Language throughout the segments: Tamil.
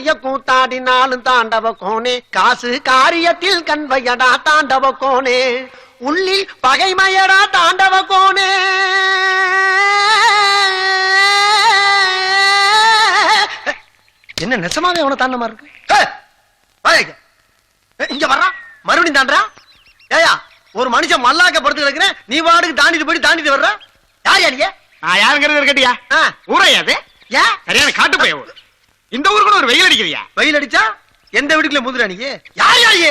பெரிய கூத்தாடினாலும் தாண்டவ கோனே, காசு காரியத்தில் கண்வையடா தாண்டவ கோனே, உள்ளில் பகைமையடா தாண்டவ கோனே. என்ன நெசமாவே அவனை தாண்ட மாதிரி இருக்கு? இங்க வர்றா, மறுபடியும் தாண்டா. ஏயா, ஒரு மனுஷன் மல்லாக்க படுத்து கிடக்குறேன், நீ வாடுக்கு தாண்டிட்டு போயிட்டு தாண்டிட்டு வர்ற. யார் யாரிங்க? நான் யாருங்கிறது கேட்டியா? ஊரையாது ஏன் சரியான காட்டு போய் இந்த ஊருக்கு கூட ஒரு வெயில் அடிக்கிறியா? வெயில் அடிச்சா எந்த வீட்டுக்குள்ள முதுரா நீ? யார் யாரியே?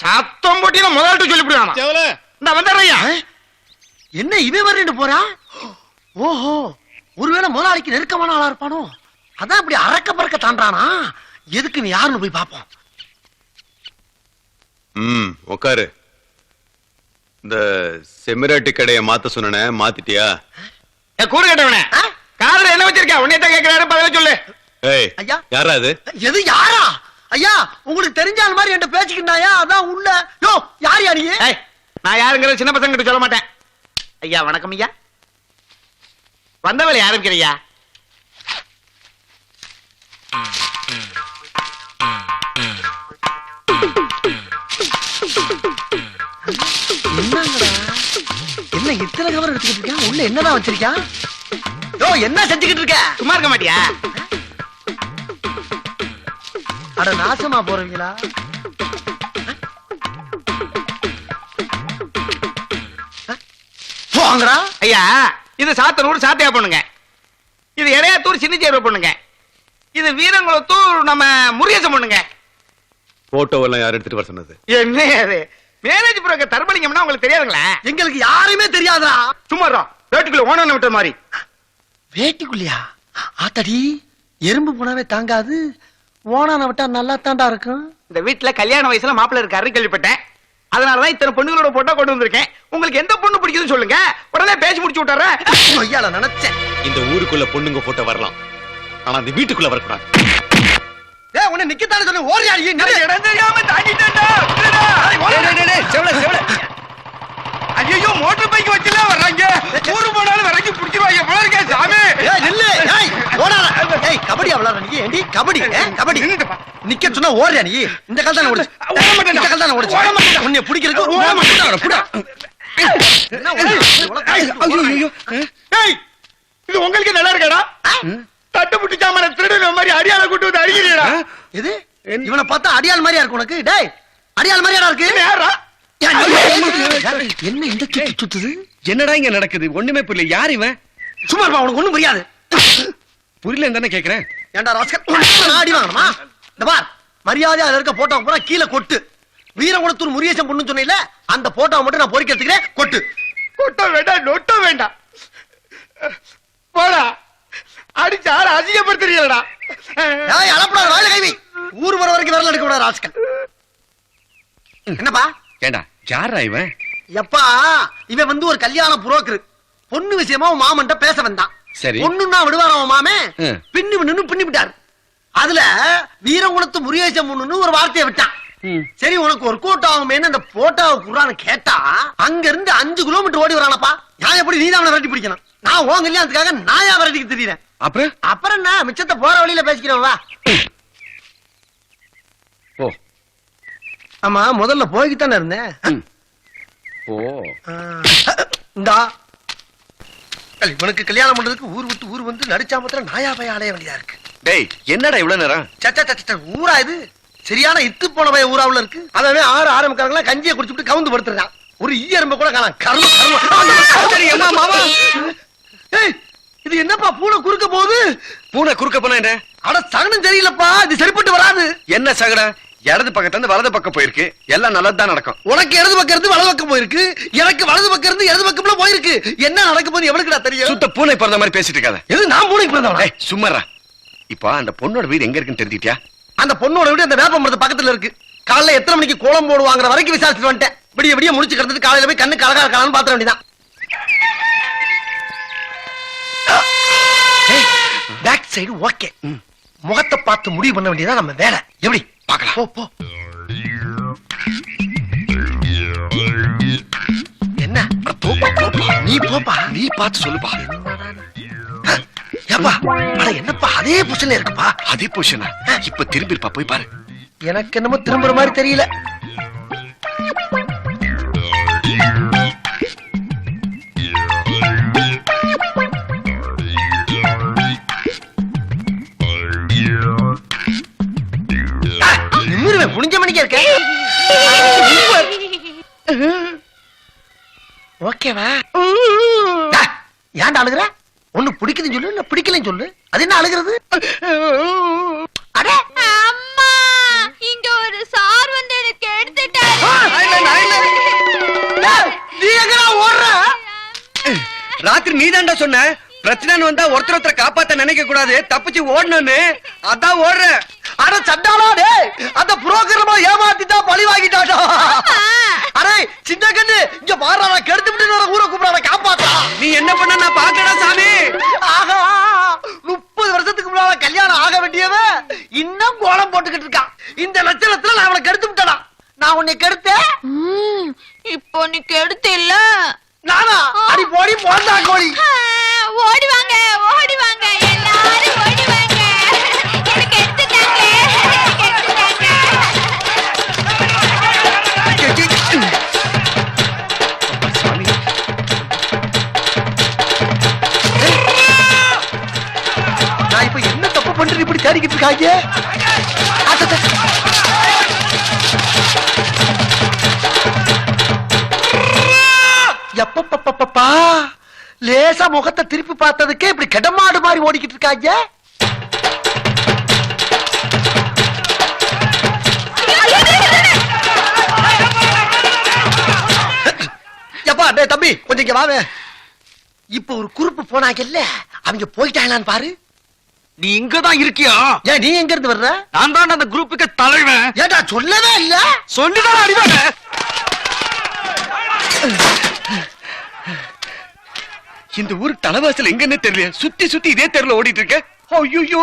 சத்தம் போட்டினா முதல்ட்டு சொல்லிவிடுவானா? நான் வந்துடுறையா. என்ன இவன் வர்றேன்னு போறான்? ஓஹோ, ஒருவேளை முதலாளிக்கு நெருக்கமான ஆளா இருப்பானோ, அதான் இப்படி அரக்க பறக்க தாண்டானா. எதுக்கு நீ யாருன்னு போய் பாப்போம். உக்காரு. இந்த செமிராட்டி கடையை மாத்த சொன்ன, மாத்திட்டியா? கூறு கேட்டவனே, காதுல என்ன வச்சிருக்க? உன்னையத்தான் கேட்கிறாரு, பதில சொல்லு. ஏய், ஐயா, யாரா அது? எது யாரா? ஐயா, உங்களுக்கு தெரிஞ்சால் மாதிரி என்கிட்ட பேசிக்கிட்டாயா, அதான் உள்ள. யோ, யார் யாரு? நான் யாருங்கிறது சின்ன பசங்க கிட்ட சொல்ல மாட்டேன். ஐயா வணக்கம் ஐயா. வந்த வேலை ஆரம்பிக்கிறியா? என்ன இத்தனை கவர் எடுத்துக்கிட்டு இருக்க? உள்ள என்னதான் வச்சிருக்கா? யோ, என்ன செஞ்சுக்கிட்டு இருக்க? சும்மா இருக்க மாட்டியா? அட நாசமா போறீங்களா? போங்கடா. ஐயா, இது சாத்தனூர் சாத்தியா பண்ணுங்க, இது இடையாத்தூர் சின்னச்சேர்வை பண்ணுங்க, இது வீரங்குளத்தூர் நம்ம முருகேசம் பண்ணுங்க. போட்டோ எல்லாம் யார் எடுத்துட்டு வர சொன்னது? என்ன அது மேரேஜ் புரோக்கர் தர்மலிங்கம்னா உங்களுக்கு தெரியாதுங்களா? எங்களுக்கு யாருமே தெரியாதா? சும்மா வேட்டுக்குள்ள ஓனான விட்ட மாதிரி. வேட்டிக்குள்ளியா? ஆத்தடி, எறும்பு போனாவே தாங்காது, ஓனான விட்டா நல்லா தாண்டா இருக்கும். இந்த வீட்டுல கல்யாண வயசுல மாப்பிள்ள இருக்காரு கேள்விப்பட்டேன். அதனாலதான் இத்தனை பொண்ணுங்களோட போட்டோ கொண்டு வந்திருக்கேன். உங்களுக்கு எந்த பொண்ணு பிடிக்குதுன்னு சொல்லுங்க, உடனே பேசி முடிச்சு விட்டுறேன். நினைச்சேன் இந்த ஊருக்குள்ள பொண்ணுங்க போட்டோ வரலாம், ஆனா அந்த வீட்டுக்குள்ள வரக்கூடாது. உன்னை நிக்கத்தானே சொன்ன, ஓடியாடி. இடம் தெரியாம தாண்டிட்டேன்டா. ஐயோ, மோட்டர் பைக் வச்சுல வர்றாங்க, ஊரு போனாலும் வரைக்கும் பிடிச்சிருவாங்க போல இருக்கே சாமி. கபடி விளையாடுற நீ? ஏண்டி கபடி? கபடி நிக்க சொன்னா ஓடுறியா நீ? இந்த கால் தானே ஓடுச்சு, இந்த கால் தானே ஓடுச்சு. உன்னை பிடிக்கிறதுக்கு இது உங்களுக்கு நல்லா இருக்கா? தட்டு புட்டு சாமான திருடு மாதிரி அடியால கூட்டு வந்து அடிக்கிறீடா. இது இவனை பார்த்தா அடியாள் மாதிரியா இருக்கு உனக்கு? டேய், அடியாள் மாதிரியா இருக்கு? யாரா? என்ன இந்த சுத்து சுத்துது? என்னடா இங்க நடக்குது? ஒண்ணுமே புரியல. யார் இவன்? சும்மா இருப்பா, உனக்கு ஒண்ணும் புரியாது. புரியல தானே கேக்குறேன். ஏண்டா ராஸ்கல், அடி வாங்கணுமா? இந்த பார், மரியாதை அதுல இருக்க போட்டோ பூரா கீழே கொட்டு. வீரகுளத்தூர் முருகேசன் பொண்ணு சொன்னீல, அந்த போட்டோவை மட்டும் நான் பொறிக்க எடுத்துக்கிறேன். கொட்டு. கொட்ட வேண்டாம், நொட்ட வேண்டாம். போடா, அடிச்சு ஆள அதிகப்படுத்துறீங்களா? அலப்படாத, வாயில கைவி. ஊர் வர வரைக்கும் வரல எடுக்க கூடாது ராஸ்கல். என்னப்பா? ஏண்டா யாரா இவன்? எப்பா, இவன் வந்து ஒரு கல்யாண புரோக்கர். பொண்ணு விஷயமா மாமன்ட்ட பேச வந்தான். சரி, பொண்ணுன்னா விடுவார மாமே, பின்னு பின்னி விட்டாரு. அதுல வீரகுளத்து முருகேசன் பொண்ணுன்னு ஒரு வார்த்தையை விட்டான். சரி, உனக்கு ஒரு கோட் ஆகுமேன்னு அந்த போட்டோவை குறான்னு கேட்டா, அங்க இருந்து 5 கிலோமீட்டர் ஓடி வரானப்பா. நான் எப்படி நீதான் அவனை விரட்டி பிடிக்கணும்? நான் உன் கல்யாணத்துக்காக நாயா விரட்டிக்கு தெரியறேன். அப்புறம் என்ன, மிச்சத்தை போற வழியில பேசிக்கிறோம் வா. ஆமா, முதல்ல போய்கிட்டானே இருந்தேன். இந்தா, இவனுக்கு கல்யாணம் பண்றதுக்கு ஊர் விட்டு ஊர் வந்து நடிச்சா மாத்திரம் நாயா பைய அடைய வேண்டியதா இருக்கு. டேய், என்னடா இவ்வளவு நேரம்? ஊரா இது? சரியான இத்து போன பைய ஊராவுல இருக்கு. அதவே 6 ஆரம்பிக்காரங்களா கஞ்சியை குடிச்சுட்டு கவுந்து படுத்துறான். ஒரு ஈயரும்ப கூட காணாம். இது என்னப்பா பூனை குறுக்க போகுது? பூனை குறுக்க போனா என்ன? அட சகனம் தெரியலப்பா, இது சரிப்பட்டு வராது. என்ன சகனம்? இடது பக்கத்துல இருந்து வலது பக்கம் போயிருக்கு. எல்லாம் நல்லதுதான் நடக்கும். உனக்கு இடது பக்கம் இருந்து வலது பக்கம் போயிருக்கு, எனக்கு வலது பக்கம் இருந்து இடது பக்கம்ல போயிருக்கு. என்ன நடக்க போது எவனுக்குடா தெரியும்? சுத்த பூனை பிறந்த மாதிரி பேசிட்டு இருக்காத. எது நான் பூனைக்கு பிறந்தவனா? சும்மாரா. இப்ப அந்த பொண்ணோட வீடு எங்க இருக்குன்னு தெரிஞ்சிட்டியா? அந்த பொண்ணோட வீடு அந்த வேப்ப மரத்து பக்கத்துல இருக்கு. காலைல எத்தனை மணிக்கு கோலம் போடுவாங்கிற வரைக்கும் விசாரிச்சுட்டு வந்துட்டேன். விடிய விடிய முடிச்சு கிடந்துட்டு காலையில போய் கண்ணு கலகா இருக்கான்னு பாத்திர வேண்டியதான். பேக் சைடு ஓகே, முகத்தை பார்த்து முடிவு பண்ண வேண்டியதான் நம்ம வேலை. எப்படி பார்க்கலாம்? போ. என்ன நீ போப்பா, நீ பார்த்து சொல்லுப்பா. ஏப்பா அட என்னப்பா அதே பொசிஷன்ல இருக்குப்பா. அதே பொசிஷனா? இப்ப திரும்பி இருப்பா, போய் பாரு. எனக்கு என்னமோ திரும்புற மாதிரி தெரியல. நிமிருவேன், புனிஞ்ச மணிக்கே இருக்க. ஓகேவா? ஏன்டா அழுகுற? ஒண்ணு பிடிக்குதுன்னு சொல்லு, இல்ல பிடிக்கலன்னு சொல்லு. அது என்ன அழுகிறது? அட அம்மா, இங்க ஒரு சார் வந்து எனக்கு எடுத்துட்டாரு. நீ எங்கடா ஓடுற? ராத்திரி நீதான்டா சொன்ன பிரச்சனை வந்தா ஒருத்தர் காப்பாத்த நினைக்க கூடாது, தப்பிச்சு ஓடணும்னு. அதான் ஓடுற. அட சண்டாளா டேய், அந்த புரோக்கர்மா ஏமாத்திட்டா, பழி வாங்கிட்டாடா. அடே சின்ன கண்ணு, இங்க பாரு, நான் கெடுத்து விட்டு நான் ஊரை கூப்பிடுறேன், காப்பாத்தா. நீ என்ன பண்ண நான் பாக்கடா சாமி. ஆஹா, 30 வருஷத்துக்கு முன்னால கல்யாணம் ஆக வேண்டியவன் இன்னும் கோலம் போட்டுக்கிட்டு இருக்கான். இந்த லட்சணத்துல நான் அவளை கெடுத்து விட்டடா. நான் உன்னை கெடுத்தேன். இப்போ நீ கெடுத்து இல்ல. நானா? அடி போடி போண்டா கோழி. ஓடி வாங்க, ஓடி வாங்க, எல்லாரும் ஓடி வாங்க. எனக்கு எடுத்துட்டாங்க, எடுத்துட்டாங்க. நான் இப்ப என்ன தப்பு பண்றேன் இப்படி தேடிக்கிட்டு இருக்காங்க? எப்பப்பப்பப்பா, லேசா முகத்தை திருப்பி பார்த்ததுக்கே இப்படி கடமாடு மாதிரி ஓடிக்கிட்டு இருக்காங்க. எப்பா டேய் தம்பி, கொஞ்சம் இங்க வாவே. இப்ப ஒரு குறுப்பு போனாங்கல்ல, அவங்க போயிட்டாங்களான்னு பாரு. நீ இங்கதான் இருக்கியா? ஏன் நீ எங்க இருந்து வர்ற? நான் தான் அந்த குரூப்புக்கு தலைவன். ஏடா சொல்லவே இல்ல. சொல்லிதான் அடிவாங்க. இந்த ஊரு தலைவாசல் எங்கன்னு தெரியல, சுத்தி சுத்தி இதே தெருல ஓடிட்டு இருக்க. ஐயோ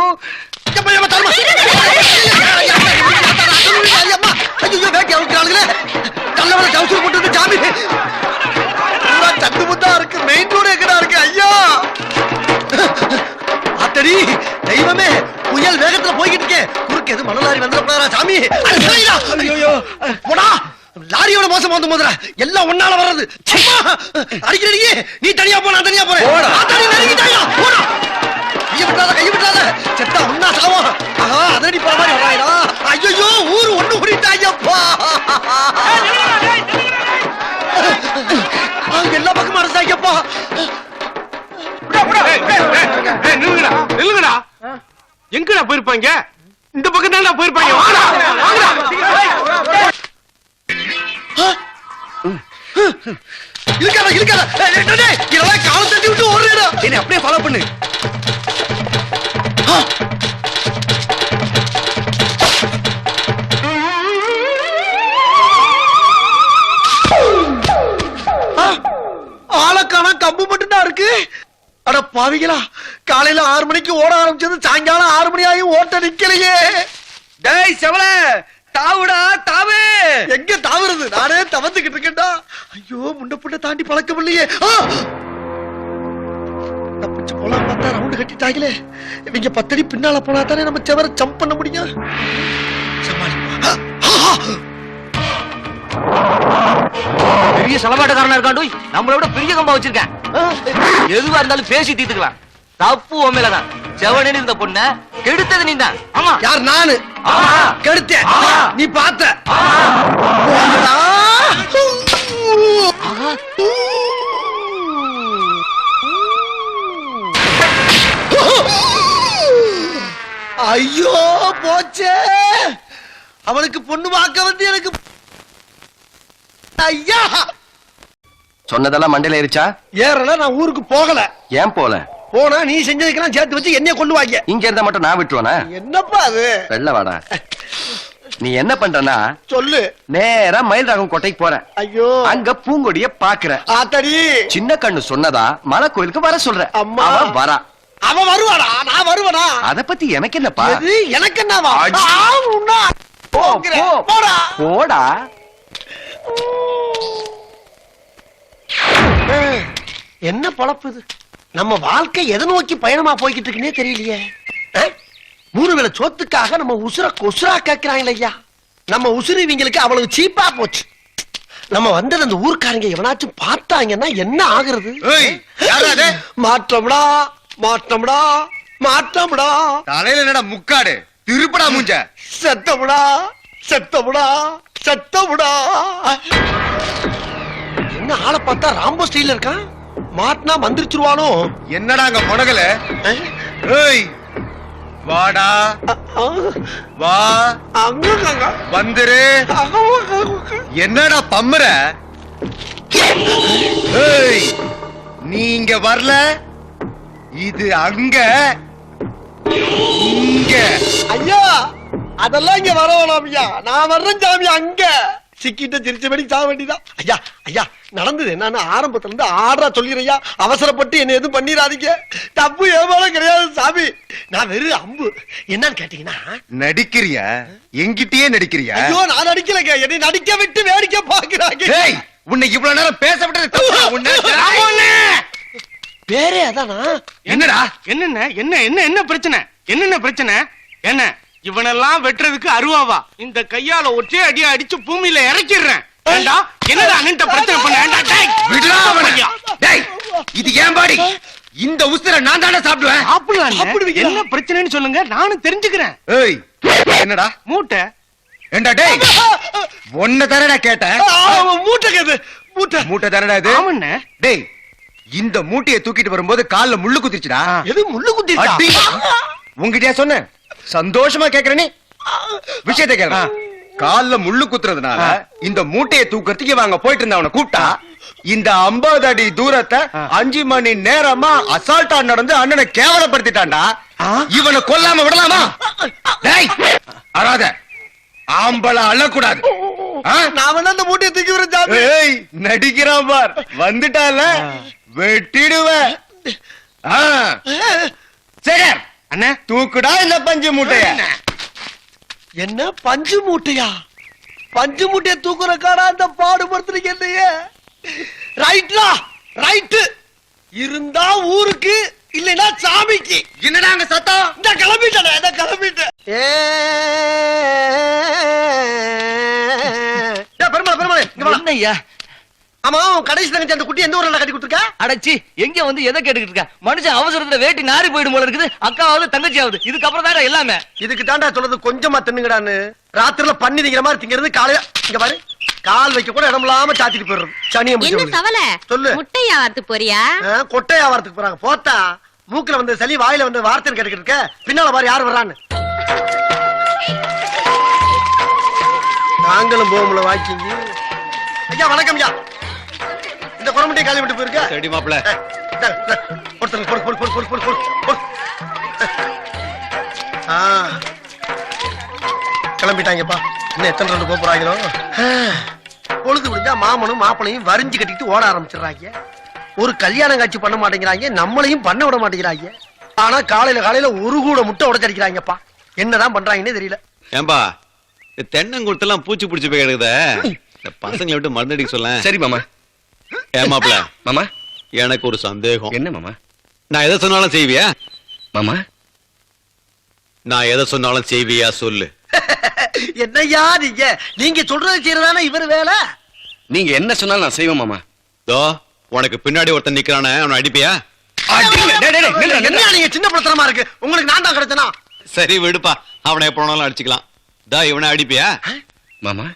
தெய்வமே, புயல் வேகத்துல போய்கிட்டு இருக்கேன். குறுக்கு எது மணலாரி வந்துடா சாமி. போடா, லாரியோட மோசம் வந்து முதல்ல எல்லாம் ஒன்னால வர்றது. அடிக்கிறீங்க, நீ தனியா போ, நான் தனியா போறேன். கைய விட்டாத செத்தா ஒன்னா சாவோம். ஆஹா, அதடி போற மாதிரி வராயடா. ஐயோ, ஊரு ஒண்ணு கூடிட்டாங்கப்பா. எல்லா பக்கமும் அரசாங்கப்பா. எங்கடா போயிருப்பாங்க? இந்த பக்கம் தான் போயிருப்பாங்க. காலம் தட்டி விட்டு ஓடுறா. என்ன அப்படியே ஃபாலோ பண்ணு. ஆளக்கான கம்பு மட்டும் தான் இருக்கு. அட பாவிகளா, காலையில 6 மணிக்கு ஓட ஆரம்பிச்சது சாயங்காலம் 6 மணி ஆகி ஓட்ட நிக்கலையே. டேய் செவல, தாவுடா தாவு. எங்க தாவுறது? நானே தவந்துகிட்டு இருக்கேன்டா. ஐயோ, முண்ட புண்ட தாண்டி பழக்கம் இல்லையே. தப்பிச்சு போலாம் பார்த்தா ரவுண்டு கட்டிட்டாங்களே. இவங்க 10 அடி பின்னால போனா தானே நம்ம செவர ஜம்ப் பண்ண முடியும். பெரிய செலவாட்டக்காரனா இருக்காண்டு நம்மளை விட பெரிய கம்பா வச்சிருக்கேன். எதுவா இருந்தாலும் பேசி தீர்த்துக்கலாம். தப்பு உண்மையிலதான். செவனே இந்த பொண்ண கெடுத்தது நீ தான். ஆமா. யார்? நானு கெடுத்தேன். நீ பார்த்த. ஐயோ போச்சே. அவனுக்கு பொண்ணு பார்க்க வந்து எனக்கு ஐயா. சொன்னதெல்லாம் மண்டையில ஏறிச்சா? ஏறல, நான் ஊருக்கு போகல. ஏன் போல? போனா நீ செஞ்சதுக்கெல்லாம் சேர்த்து வச்சு என்னைய கொண்டு வாங்க. இங்க இருந்தா மட்டும் நான் விட்டுருவானா? என்னப்பா அது? வெள்ள வாடா. நீ என்ன பண்றனா சொல்லு. நேரா மயில் ராகம் கோட்டைக்கு போற. ஐயோ, அங்க பூங்கொடிய பாக்குற. ஆத்தடி, சின்ன கண்ணு சொன்னதா மலை கோயிலுக்கு வர சொல்ற. அம்மா. அவன் வரா. அவன் வருவாடா, நான் வருவனா? அத பத்தி எனக்கு என்னப்பா? எது எனக்கு என்னவா? போ, போ. போடா போடா. என்ன பொழப்பு இது? நம்ம வாழ்க்கை எதை நோக்கி பயணமா போய்கிட்டு இருக்குன்னே தெரியலையே. 3 வேளை சோத்துக்காக நம்ம உசுர கொசுரா கேட்கிறாங்களே ஐயா. நம்ம உசுறு இவங்களுக்கு அவ்வளவு சீப்பா போச்சு. நம்ம வந்தது அந்த ஊர்க்காரங்க எவனாச்சும் பார்த்தாங்கன்னா என்ன ஆகுறது? மாற்றம்டா மாற்றம்டா மாற்றம்டா. தலையில என்னடா முக்காடு திருப்படா மூஞ்ச. செத்தமுடா செத்தமுடா செத்தமுடா. என்ன ஆளை பார்த்தா ராம்போ ஸ்டைல்ல இருக்கான். மாட்டினா மந்திரிச்சிருவானோ. என்னடா அங்க முனகல? ஏய் வாடா வா அங்க வந்துரு. என்னடா பம்மற? ஏய் நீ இங்க வரல, இது அங்க இங்க. ஐயா அதெல்லாம் இங்க வர வேணாம் ஐயா. நான் வர்றேன் சாமி. அங்க சிக்கிட்ட சிரிச்சபடி சாக வேண்டிதான். ஐயா ஐயா நடந்தது என்னன்னு ஆரம்பத்துல இருந்து ஆடுறா சொல்லிடுறையா. அவசரப்பட்டு என்ன எதுவும் பண்ணிடாதீங்க. தப்பு ஏமாலும் கிடையாது சாமி. நான் வெறும் அம்பு. என்னன்னு கேட்டீங்கன்னா நடிக்கிறியா? எங்கிட்டயே நடிக்கிறியா? ஐயோ நான் நடிக்கலங்க. என்னை நடிக்க விட்டு வேடிக்கை பாக்குறாங்க. ஏய் உன்னை இவ்வளவு நேரம் பேச விட்டது தப்புடா. உன்னை பேரே அதானா? என்னடா என்ன என்ன என்ன என்ன பிரச்சனை? என்னென்ன பிரச்சனை? என்ன இவனெல்லாம் வெட்டுறதுக்கு அருவாவா? இந்த கையால ஒற்றே அடியா அடிச்சு பூமியில இறக்கிடுறேன். ஏண்டா என்னடா அண்ணன்ட்ட பிரச்சனை பண்ண? ஏண்டா டேய் விடுடா அவனை. டேய் இது ஏன் பாடி? இந்த உசுரை நான் தானே சாப்பிடுவேன். சாப்பிடுவீங்க. என்ன பிரச்சனைன்னு சொல்லுங்க, நானும் தெரிஞ்சுக்கிறேன். ஏய் என்னடா மூட்டை? ஏண்டா டேய் ஒன்ன தரடா கேட்டேன். மூட்டை கேது. மூட்டை மூட்டை தரடா இது. ஆமண்ணே. டேய் இந்த மூட்டையை தூக்கிட்டு வரும்போது கால்ல முள்ளு குத்திச்சுடா. எது முள்ளு குத்தி? அடி. உன்கிட்டயா சொன்னேன்? சந்தோஷமா கேக்குற நீ விஷயத்தை கேளு. கால்ல முள்ளு குத்துறதுனால இந்த மூட்டையை தூக்கறதுக்கு வாங்க போயிட்டு இருந்த அவனை கூப்பிட்டா இந்த 50 அடி தூரத்தை 5 மணி நேரமா அசால்ட்டா நடந்து அண்ணனை கேவலப்படுத்திட்டான்டா. இவனை கொல்லாம விடலாமா? டேய் அறாத ஆம்பள அழக்கூடாது. நான் வேணா அந்த மூட்டையை தூக்கி வரேன் சாமி. ஏய் நடிக்கிறான் பார். வந்துட்டால வெட்டிடுவேன். சேகர் அண்ணே தூக்குடா இந்த பஞ்சு மூட்டைய. என்ன பஞ்சு மூட்டையா? பஞ்சு மூட்டையை தூக்குறக்காடா அந்த பாடுபடுத்துறீங்க இல்லையே. ரைட்லா ரைட்டு. இருந்தா ஊருக்கு இல்லைன்னா சாமிக்கு. என்னடா அங்க சத்தம்? இந்த கிளம்பிட்டேன் இந்த கிளம்பிட்டேன். பெருமாள் பெருமாள் இங்க வா. என்னய்யா? ஆமா உன் கடைசி தங்கச்சி அந்த குட்டி எந்த ஊர்ல கட்டி கொடுத்துருக்க? அடச்சி எங்க வந்து எதை கேட்டுக்கிட்டு இருக்க? மனுஷன் அவசரத்துல வேட்டி நாரி போயிடும் போல இருக்குது. அக்காவது தங்கச்சியாவது இதுக்கப்புறம் தாங்க எல்லாமே. இதுக்கு தாண்டா சொல்றது கொஞ்சமா தின்னுங்கடான்னு. ராத்திரில பண்ணி திங்கிற மாதிரி திங்கிறது காலையில இங்க பாரு கால் வைக்க கூட இடம் இல்லாம சாத்திட்டு போயிடுறது. சனியை என்ன சவல? சொல்லு. முட்டையா வார்த்து போறியா? கொட்டை வியாபாரத்துக்கு போறாங்க. போத்தா மூக்குல வந்து சளி வாயில வந்து வார்த்தைன்னு கேட்டுக்கிட்டு இருக்க. பின்னால பாரு யாரு வர்றான்னு. நாங்களும் போகும்ல வாக்கிங்க. ஐயா வணக்கம் ஐயா. இந்த குரமட்டியை காலி விட்டு போயிருக்க. சரி மாப்பிள. கிளம்பிட்டாங்கப்பா. இன்னும் எத்தனை ரெண்டு போறாங்களோ. பொழுது முடிஞ்சா மாமனும் மாப்பிளையும் வரிஞ்சு கட்டிட்டு ஓட ஆரம்பிச்சிடுறாங்க. ஒரு கல்யாணம் காட்சி பண்ண மாட்டேங்கிறாங்க. நம்மளையும் பண்ண விட மாட்டேங்கிறாங்க. ஆனா காலையில ஒரு கூட முட்டை உடைச்சடிக்கிறாங்கப்பா. என்னதான் பண்றாங்கன்னே தெரியல. ஏம்பா தென்னங்குளத்தெல்லாம் பூச்சி பிடிச்சி போய் கிடக்குத. இந்த பசங்களை விட்டு மருந்தடிக்க சொல்ல. சரி மாமா. ஏமாப்ல மாமா எனக்கு ஒரு சந்தேகம். என்ன மாமா? நான் எதை சொன்னாலும் செய்வியா? மாமா நான் எதை சொன்னாலும் செய்வியா சொல்லு. என்னையா நீங்க சொல்றது செய்யறதானே இவர் வேலை. நீங்க என்ன சொன்னாலும் நான் செய்வேன் மாமா. தோ உனக்கு பின்னாடி ஒருத்தன் நிக்கிறானே அவனை அடிப்பியா? என்ன நீங்க சின்ன பிரச்சனமா இருக்கு. உங்களுக்கு நான் தான் கிடைச்சனா? சரி விடுப்பா, அவனை எப்ப வேணாலும் அடிச்சுக்கலாம். தா இவனை அடிப்பியா? மாமா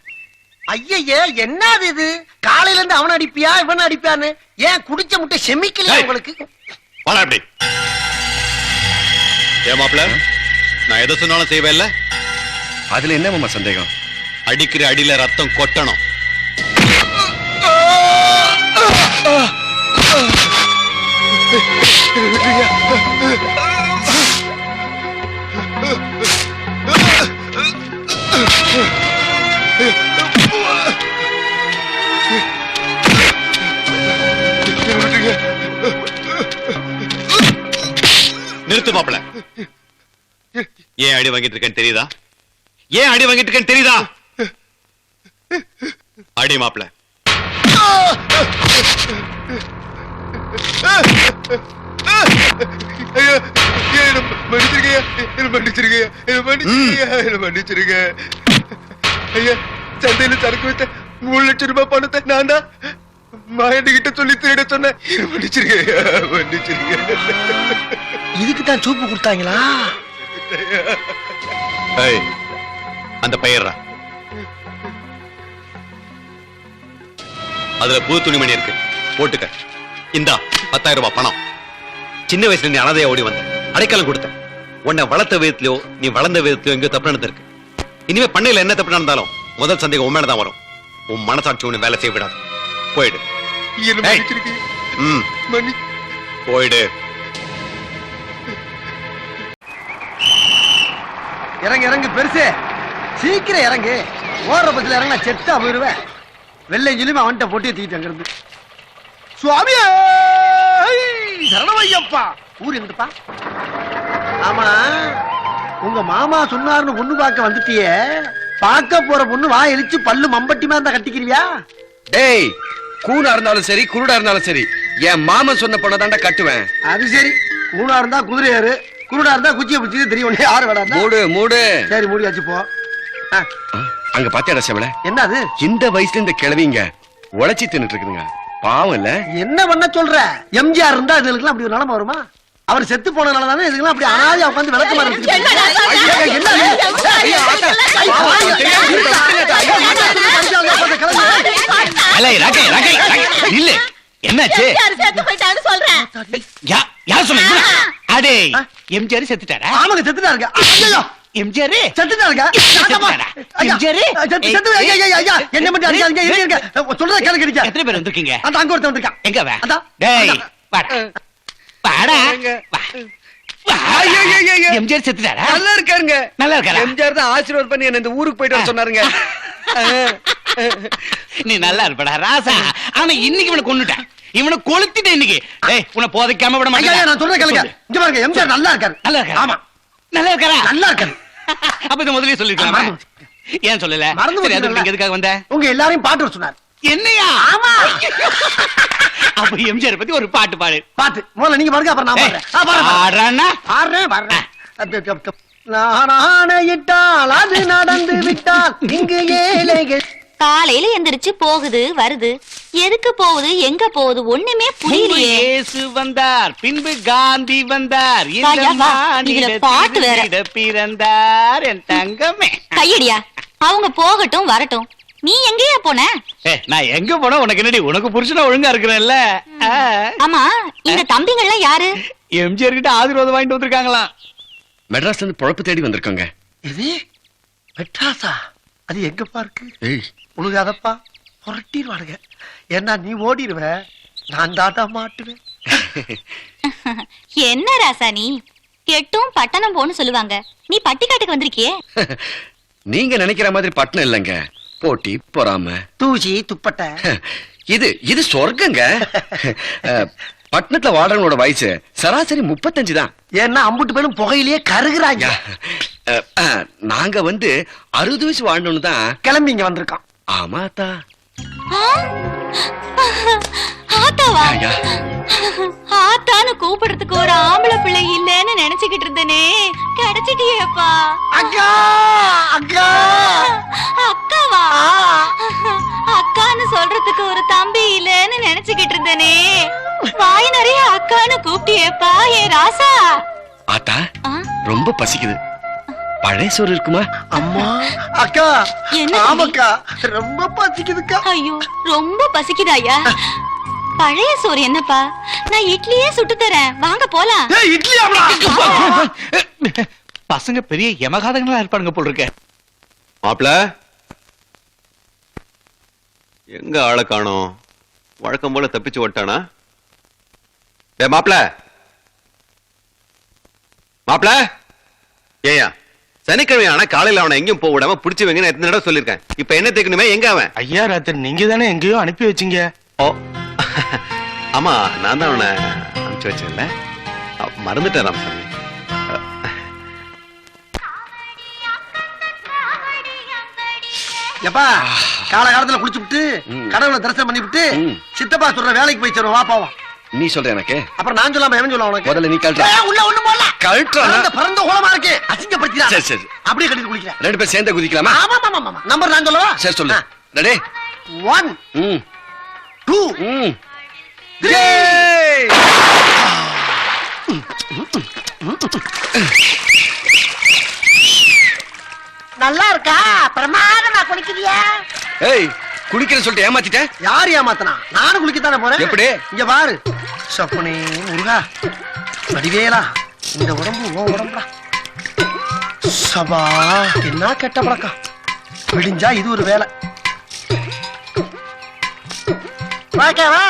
ஐயே என்னது இது? காலையில இருந்து அவன் அடிப்பியா இவன் அடிப்பான்னு ஏன் குடிச்ச முட்டை செமிக்கலையா உங்களுக்கு? வாடா அப்படி. ஏமாப்ல நான் எதை சொன்னாலும் செய்வேன்ல. அதுல என்ன மாமா சந்தேகம்? அடிக்கிற அடியில ரத்தம் கொட்டணும். நிறுத்து மாப்பிள. ஏன் அடி வாங்கிட்டு இருக்கேன்னு தெரியுதா? ஏன் அடி வாங்கிட்டு இருக்கேன்னு தெரியுதா? அடி மாப்பிள. ஐயா, என்ன மன்னிச்சிருக்கய்யா, என்ன மன்னிச்சிருக்கய்யா, என்ன மன்னிச்சிருக்கய்யா, என்ன மன்னிச்சிருக்க. ஐயா, சந்தையில சரக்கு வைத்த 3 லட்சம் ரூபாய் பணத்தை நான் தான் மாயன்கிட்ட சொல்லி திருட சொன்னேன். என்ன மன்னிச்சிருக்கய்யா, மன்னிச்சிருக்க. இதுக்கு தான் சூப்பு கொடுத்தாங்களா? ஏய், அந்த பையர்ரா, அதுல புது துணிமணி இருக்கு, போட்டுக்க. இந்தா 10,000 ரூபாய் பணம். சின்ன வயசுல நீ அனாதையா ஓடி வந்த, அடைக்கலம் கொடுத்த. உன்னை வளர்த்த விதத்திலயோ நீ வளர்ந்த விதத்திலயோ எங்கேயோ தப்பு நடந்திருக்கு. இனிமே பண்ணையில என்ன தப்பு நடந்தாலும் முதல் சந்தேகம் உன் மேலதான் வரும். உன் மனசாட்சி ஒண்ணு வேலை செய்ய விடாது. போயிடு. என்ன மன்னிச்சிருக்கய்யா, மன்னி. போயிடு. இறங்கு இறங்கு பெருசு, சீக்கிரம் இறங்கு. ஓடுற பத்தில இறங்க செட்டா போயிருவேன். வெள்ளை ஜிலுமே அவன்கிட்ட போட்டு தீட்டு அங்கிருந்து. சுவாமியே சரணமையப்பா. ஊர் எங்கிட்டப்பா? ஆமா, உங்க மாமா சொன்னாருன்னு பொண்ணு பார்க்க வந்துட்டியே. பார்க்க போற பொண்ணு வாய் எலிச்சு பல்லு மம்பட்டிமா இருந்தா கட்டிக்கிறியா? டேய், கூனா இருந்தாலும் சரி குருடா இருந்தாலும் சரி என் மாமன் சொன்ன பொண்ணை தாண்டா கட்டுவேன். அது சரி, கூணா இருந்தா குதிரை ஏறு, குருடா இருந்தா குச்சியை பிடிச்சது தெரியும். யாரு வேடா? மூடு மூடு. சரி மூடியாச்சு போ. அங்க பாத்தியாடா செவல, என்ன அது? இந்த வயசுல இந்த கிழவிங்க உழைச்சி தின்னுட்டு இருக்குதுங்க. பாவம் இல்ல? என்ன பண்ண சொல்ற? எம்ஜிஆர் இருந்தா இதுக்கெல்லாம் அப்படி ஒரு நிலைமை வருமா? அவர் செத்து போனனால தானே இதுக்கெல்லாம் அப்படி அனாதையா உட்காந்து விளக்க மாதிரி என்னாச்சு? அடே, எம்ஜிஆர் செத்துட்டாரா? ஆமாங்க செத்துட்டாருங்க. எம்ஜிஆர் செத்துட்டாருங்க. என்ன பண்ணி அடிக்காதீங்க. இருங்க, சொல்றத கேளுங்க. எத்தனை பேர் வந்திருக்கீங்க? அந்த அங்க ஒருத்தன் வந்திருக்கான். எங்க வா? அதான். டேய், வாடா. வாடா. வா. எம்ஜிஆர் செத்துட்டாரா? நல்லா இருக்காருங்க. நல்லா இருக்காரா? எம்ஜிஆர் தான் ஆசீர்வாதம் பண்ணி என்ன இந்த ஊருக்கு போயிட்டு வர சொன்னாருங்க. நீ நல்லா இருப்படா ராசா. ஆனா இன்னைக்கு இவனை கொன்னுட்டேன், இவனை கொளுத்திட்டேன் இன்னைக்கு. டேய், உன்னை போதைக்காம விட ஐயா, மாட்டேன். நான் சொல்றத கேளுங்க. இங்க பாருங்க, எம்ஜிஆர் நல்லா இருக்காரு. நல்லா இருக்காரா? ஆமா, நல்லா இருக்காரா? நல்லா இருக்காரு. அப்ப இத முதல்லயே சொல்லிருக்கலாமா? ஏன் சொல்லல? மறந்து சரி, போச்சு. அதுக்கு எதுக்காக வந்த? உங்க எல்லாரையும் பாட்டு வர சொன்னார். என்னையா? ஆமா. அப்ப எம்ஜிஆர் பத்தி ஒரு பாட்டு பாடு. பாட்டு முதல்ல நீங்க பாருங்க, அப்புறம் நான் பாடுறேன். பாடுறேன்னா? பாடுறேன். நான் ஆணையிட்டால் அது நடந்து விட்டால் இங்கு ஏழைகள். காலையில எந்திரிச்சு போகுது வருது, எதுக்கு போகுது எங்க போகுது ஒண்ணுமே புரியலையே. இயேசு வந்தார், பின்பு காந்தி வந்தார், இந்த ஐயா, வா, இதுல பாட்டு வேற. மாநிலத்தில் பிறந்தார் என் தங்கமே. கையடியா, அவங்க போகட்டும் வரட்டும், நீ எங்கேயா போன? நான் எங்க போனா உனக்கு என்னடி? உனக்கு புருஷனா ஒழுங்கா இருக்கிறேன்ல. ஆமா, இந்த தம்பிங்கள்லாம் யாரு? எம்ஜிஆர் கிட்ட ஆசீர்வாதம் வாங்கிட்டு வந்திருக்காங்களாம். மெட்ராஸ்ல இருந்து பொழப்பு தேடி வந்திருக்காங்க. இது மெட்ராஸா? அது எங்கப்பா இருக்கு? ஏய், உழுகாதப்பா, புரட்டிடுவானுங்க. ஏன்னா நீ ஓடிடுவ, நான் தாத்தா மாட்டுவேன். என்ன ராசா நீ? கெட்டும் பட்டணம் போன்னு சொல்லுவாங்க, நீ பட்டிக்காட்டுக்கு வந்திருக்கியே. நீங்க நினைக்கிற மாதிரி பட்டணம் இல்லைங்க. போட்டி பொறாம தூசி துப்பட்ட. இது சொர்க்கங்க. பட்டணத்துல வாடகனோட வயசு சராசரி 35 தான். ஏன்னா அம்புட்டு பேரும் புகையிலேயே கருகுறாங்க. நாங்க 60 வயசு வாழணும்னு தான் கிளம்பி இங்க வந்திருக்கான். ஆமாத்தா. ஆத்தாவா? ஐயா. ஆத்தான்னு கூப்பிடுறதுக்கு ஒரு ஆம்பளை பிள்ளை இல்லன்னு நினைச்சுக்கிட்டு இருந்தனே, கிடைச்சிட்டியேப்பா. அக்கா அக்கா அக்காவா? அக்கான்னு சொல்றதுக்கு ஒரு தம்பி இல்லன்னு நினைச்சுக்கிட்டு இருந்தனே, வாய் நிறைய அக்கான்னு கூப்பிட்டியேப்பா ஏ ராசா. ஆத்தா, ரொம்ப பசிக்குது. பழைய சோறு இருக்குமா? அம்மா அக்கா. என்ன? ஆமாக்கா, ரொம்ப பசிக்குதுக்கா. ஐயோ, ரொம்ப பசிக்குதாயா? பழைய சோறு என்னப்பா, நான் இட்லியே சுட்டு தரேன், வாங்க போலாம். ஏய், இட்லி ஆமா. பசங்க பெரிய யமகாதங்களா இருப்பானுங்க போல் இருக்க. மாப்பிள, எங்க ஆளை காணோம்? வழக்கம் போல தப்பிச்சு ஓட்டானா? மாப்பிள, மாப்பிள, ஏயா சனிக்கிழமை ஆனா காலையில அவனை எங்கேயும் போக விடாம பிடிச்சு வைங்க. எத்தனை தடவை சொல்லிருக்கேன். இப்ப என்ன தேக்கணுமே? எங்க அவன்? ஐயா, ராத்திரி நீங்க தானே எங்கேயோ அனுப்பி வச்சீங்க. ஓ, ஆமா, நான் தான் அவனை அனுப்பிச்சு வச்சேன்ல. மறந்துட்டேன் ராமசாமி. எப்பா, காலகாலத்துல குளிச்சு விட்டு கடவுளை தரிசனம் பண்ணி விட்டு சித்தப்பா சொல்ற வேலைக்கு போய் சேரும். வா போவோம். நீ சொல்ற எனக்கு அப்புறம் நான் சொல்லாம எவன் சொல்ல உனக்கு முதல்ல நீ கழட்டுற. உள்ள ஒண்ணு போடல கழட்டுறா. அந்த பறந்த கோலமா இருக்கு அசிங்கப்படுத்திடா. சரி, சரி. அப்படியே கட்டிட்டு குளிக்கிறேன். ரெண்டு பேரும் சேர்ந்து குதிக்கலாமா? ஆமா ஆமா ஆமா நம்பர் நான் சொல்லவா? சரி சொல்லு. ரெடி 1 ம் 2 ம் 3 நல்லா இருக்கா? பிரமாதமா குளிக்கிறியா? ஏய் குளிக்கிறேன்னு சொல்லிட்டு ஏமாத்திட்ட. யார் ஏமாத்தனா? நானும் குளிக்கத்தானே போறேன். எப்படி? இங்க பாரு. சப்பனே முருகா வடிவேலா இந்த உடம்பு ஓ உடம்புடா. சபா என்ன கெட்ட பழக்கம். விடிஞ்சா இது ஒரு வேலை. வாக்கவா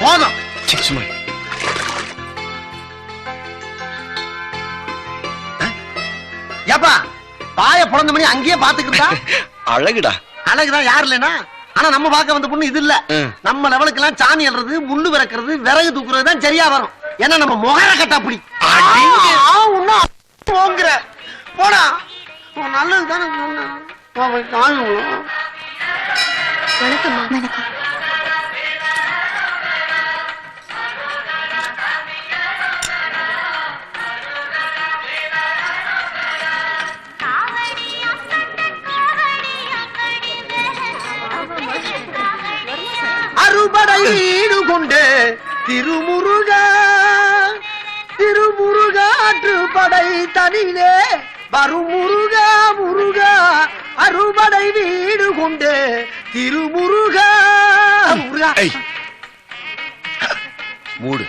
போதும். சும்மா ஏப்பா பாய பிறந்த மணி அங்கேயே பாத்துக்கிட்டா அழகுடா. அழகுதான் யாரு இல்லைன்னா. ஆனா நம்ம பார்க்க வந்த பொண்ணு இது இல்ல. நம்ம லெவலுக்கு எல்லாம் சாணி அல்றது முள்ளு விறக்கிறது விறகு தூக்குறது தான் சரியா வரும். ஏன்னா நம்ம முகர கட்டா அப்படி போங்கிற போடா நல்லதுதானே சொன்னேன். வணக்கம்மா. வணக்கம். அறுபடை வீடு கொண்டு திருமுருகா திருமுருகாற்றுப்படை தனிலே வரும் முருகா முருகா அறுபடை வீடு கொண்டு திருமுருகா முருகா. மூடு.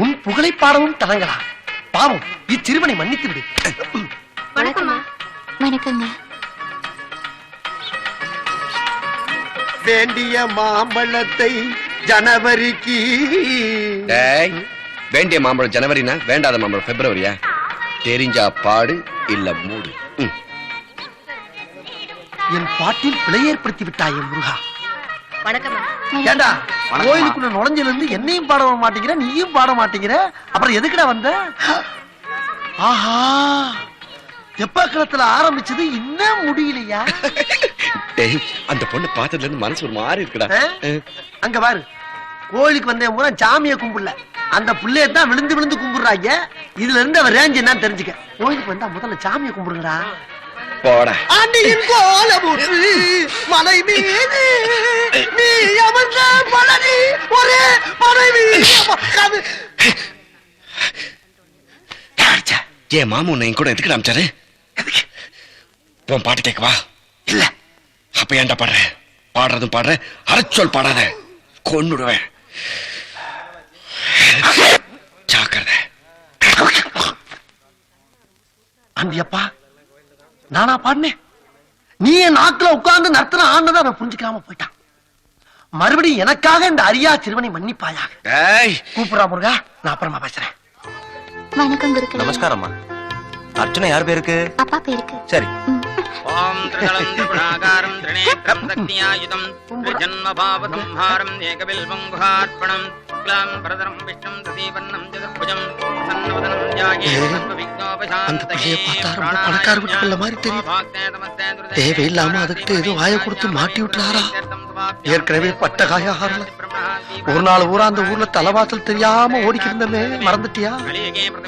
உன் புகழை பாடவும் தடங்களா? பாவம் இச்சிறுவனை மன்னித்து விடு. வணக்கம்மா. வணக்கங்க. வேண்டிய மாம்பழத்தை ஜனவரிக்கு. டேய் வேண்டிய மாம்பழம் ஜனவரினா வேண்டாத மாம்பழம் பிப்ரவரியா? தெரிஞ்சா பாடு இல்ல மூடு. என் பாட்டில் பிழை ஏற்படுத்தி விட்டாயே முருகா. வணக்கம்மா. ஏண்டா கோயிலுக்குள்ள நுழைஞ்சில இருந்து என்னையும் பாட மாட்டேங்கிற நீயும் பாட மாட்டேங்கிற அப்புறம் எதுக்குடா வந்த? ஆஹா தெப்பக்குளத்துல ஆரம்பிச்சது இன்னும் முடியலையா? டேய் அந்த பொண்ணு பார்த்ததுல இருந்து மனசு ஒரு மாதிரி இருக்குடா. அங்க பாரு கோயிலுக்கு வந்தேன் பூரா சாமியை கும்பிடல அந்த புள்ளைய தான் விழுந்து விழுந்து கும்பிடுறாங்க. இதுல இருந்து அவ ரேஞ்ச் என்னன்னு தெரிஞ்சுக்க. கோயிலுக்கு வந்தா முதல்ல சாமியை கும்பிடுங்கடா. போடா. ஆண்டியின் கோலமுற்று மலை மீது நீ அமர்ந்த பழனி ஒரே மனைவி. ஏன் மாமு உன்னை கூட எதுக்கு அமிச்சாரு? உன் பாட்டு கேட்கவா? இல்ல அப்ப ஏன்டா பாடுற? பாடுறதும் பாடுற அரைச்சொல் பாடாத கொன்னுடுவேன். ஜாக்கிரதை. அந்தியப்பா நானா பாடினேன். நீ என் நாக்குல உட்கார்ந்து நர்த்தன ஆனதை அவன் புரிஞ்சுக்காம போயிட்டான். மறுபடியும் எனக்காக இந்த அரியா சிறுவனை மன்னிப்பாயாக. கூப்பிடுறா முருகா நான் அப்புறமா பேசுறேன். வணக்கம் குருக்களே. நமஸ்காரம்மா. அர்ச்சனை யார் பேருக்கு? அப்பா பேருக்கு. சரி. ஓம் த்ரிதலம் த்ரிபுராகாரம் த்ரிநேத்ரம் சக்தியாயுதம் த்ரிஜன்மபாவசம்ஹாரம் ஏகபில்வம் குஹார்ப்பணம் க்லாம் பிரதரம் விஷ்ணும் ததீவன்னம் ஜகத்புஜம் சன்னவதனம் ஜாயே அந்த பிள்ளைய பார்த்தா ரொம்ப பணக்கார வீட்டுக்குள்ள மாதிரி தெரியும். தேவையில்லாம அதுக்கிட்ட ஏதோ வாயை கொடுத்து மாட்டி விட்டுறாரா? ஏற்கனவே பட்ட காய ஆறல. ஒரு நாள் ஊரா அந்த ஊர்ல தலைவாசல் தெரியாம ஓடிக்கிருந்தமே மறந்துட்டியா?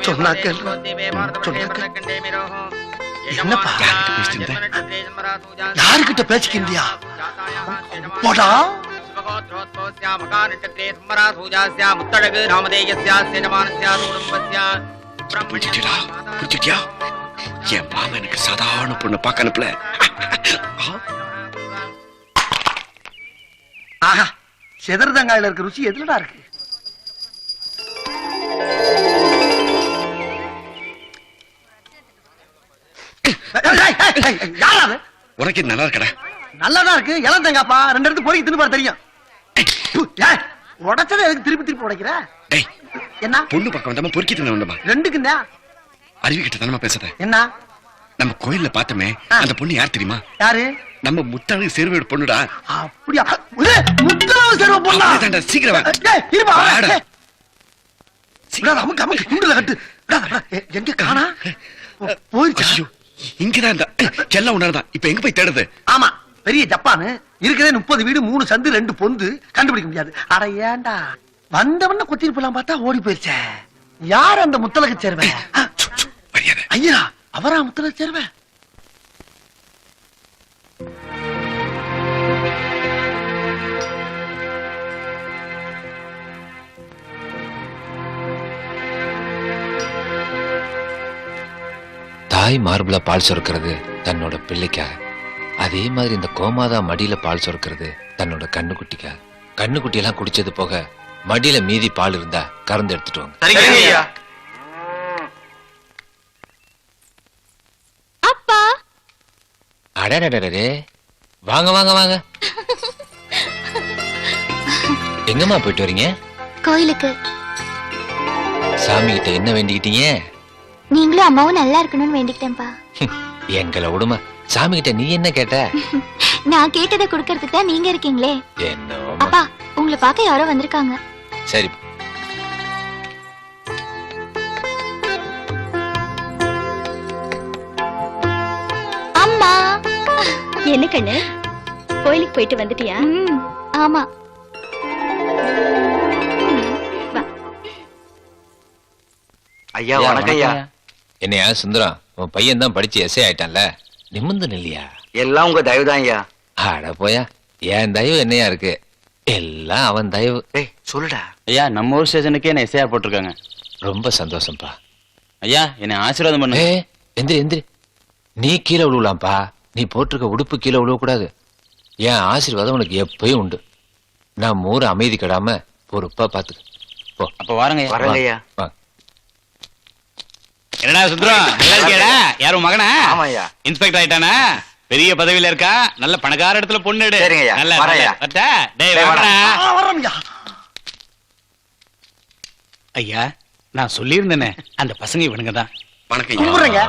சொன்னா கேள்ற என்னப்பா யாருக்கிட்ட பேசிக்கிந்தியா? போடா என் மாமன் எனக்கு சாதாரண பொண்ணு பார்க்க அனுப்பல. ஆஹா செதர்தங்காயில இருக்க ருசி எதுலடா இருக்கு? யாராவது உனக்கு இது நல்லா இருக்கடா. நல்லாதான் இருக்கு. இளம் தேங்காப்பா 2 எடுத்து பொறுக்கி தின்னு பாரு தெரியும். உடைச்சதை எதுக்கு திருப்பி திருப்பி உடைக்கிற? டேய் என்ன பொண்ணு பக்கம் வந்தமா பொறுக்கிட்டு வந்தமா ரெண்டுக்கும் தான் அறிவிக்கிட்ட தானமா பேசுத. என்ன நம்ம கோயில்ல பார்த்தோமே அந்த பொண்ணு யார் தெரியுமா? யாரு? நம்ம முத்தாளு சேர்வேடு பொண்ணுடா. அப்படியா? முத்தாளு சேர்வ பொண்ணா? அப்படிதான்டா, சீக்கிரம் வா. டேய் இருப்பா. வாடா. விடாத, அமுக்கு அமுக்கு குண்டுல கட்டு. விடாத, விடாத. எங்க காணா? போயிடுச்சு. ஐயோ, இங்கதான் இருந்தா. எல்லாம் உணர்தான். இப்ப எங்க போய் தேடுது? ஆமா, பெரிய ஜப்பானு இருக்கிறதே 30 வீடு 3 சந்து 2 பொந்து, கண்டுபிடிக்க முடியாது. அட ஏன்டா வந்தவன கொத்திட்டு போலாம் பார்த்தா ஓடி போயிருச்சே. யார் அந்த முத்தலகு சேர்வன்? மரியாதை. ஐயா, அவரா முத்தலகு சேர்வன்? தாய் மார்புல பால் சுரக்கிறது தன்னோட பிள்ளைக்காக, அதே மாதிரி இந்த கோமாதா மடியில பால் சுரக்கிறது தன்னோட கண்ணுக்குட்டிக்காக. கண்ணுக்குட்டி எல்லாம் குடிச்சது போக மடியில மீதி பால் இருந்தா கறந்து எடுத்துட்டு வாங்க. அப்பா அடடடடே, வாங்க வாங்க வாங்க. எங்கம்மா போயிட்டு வரீங்க? கோயிலுக்கு. சாமி கிட்ட என்ன வேண்டிக்கிட்டீங்க? நீங்களும் அம்மாவும் நல்லா இருக்கணும்னு வேண்டிக்கிட்டேன்ப்பா. எங்களை விடுமா, சாமி கிட்ட நீ என்ன கேட்ட? நான் கேட்டதை கொடுக்கறதுக்கு தான் நீங்க இருக்கீங்களே. என்ன அப்பா, உங்களை பார்க்க யாரோ வந்திருக்காங்க. சரி. அம்மா. என்ன கண்ணு, கோயிலுக்கு போயிட்டு வந்துட்டியா? ஆமா. ஐயா வணக்கம் ஐயா. என்னையா சுந்தரம், உன் பையன் தான் படிச்சு எஸ்ஏ ஆயிட்டான்ல, நிமிந்து நில்லையா? எல்லாம் உங்க தயவுதான் ஐயா. ஆட போயா, என் தயவு என்னையா இருக்கு? எல்லாம் அவன் தயவு. டேய் சொல்லுடா. ஐயா, நம்ம ஊர் ஸ்டேஷனுக்கே என்ன எஸ்ஐயா போட்டிருக்காங்க. ரொம்ப சந்தோஷம்ப்பா. ஐயா, என்னை ஆசீர்வாதம் பண்ணு. எந்திரி எந்திரி. நீ கீழே விழுவலாம்ப்பா, நீ போட்டிருக்க உடுப்பு கீழே விழுவக்கூடாது. என் ஆசீர்வாதம் உனக்கு எப்பயும் உண்டு. நான் ஊரை அமைதி கெடாம பொறுப்பா பாத்துக்க. போ. அப்ப வாருங்க. வரலையா? வா. என்னடா சுந்தரம், நல்லா இருக்கியாடா? யாரும் மகனா? ஆமாய்யா. இன்ஸ்பெக்டர் ஆயிட்டானா? பெரிய பதவியில இருக்கா, நல்ல பணக்கார இடத்துல பொண்ணு எடு. சரிங்கய்யா, நல்ல வரேன்யா. வரட்டா? டேய் டேய், வாடா. வரோம்யா. ஐயா, நான் சொல்லியிருந்தேனே அந்த பசங்க இவனுங்க தான். வணக்கம் ஐயா. கும்பிடுறேங்க.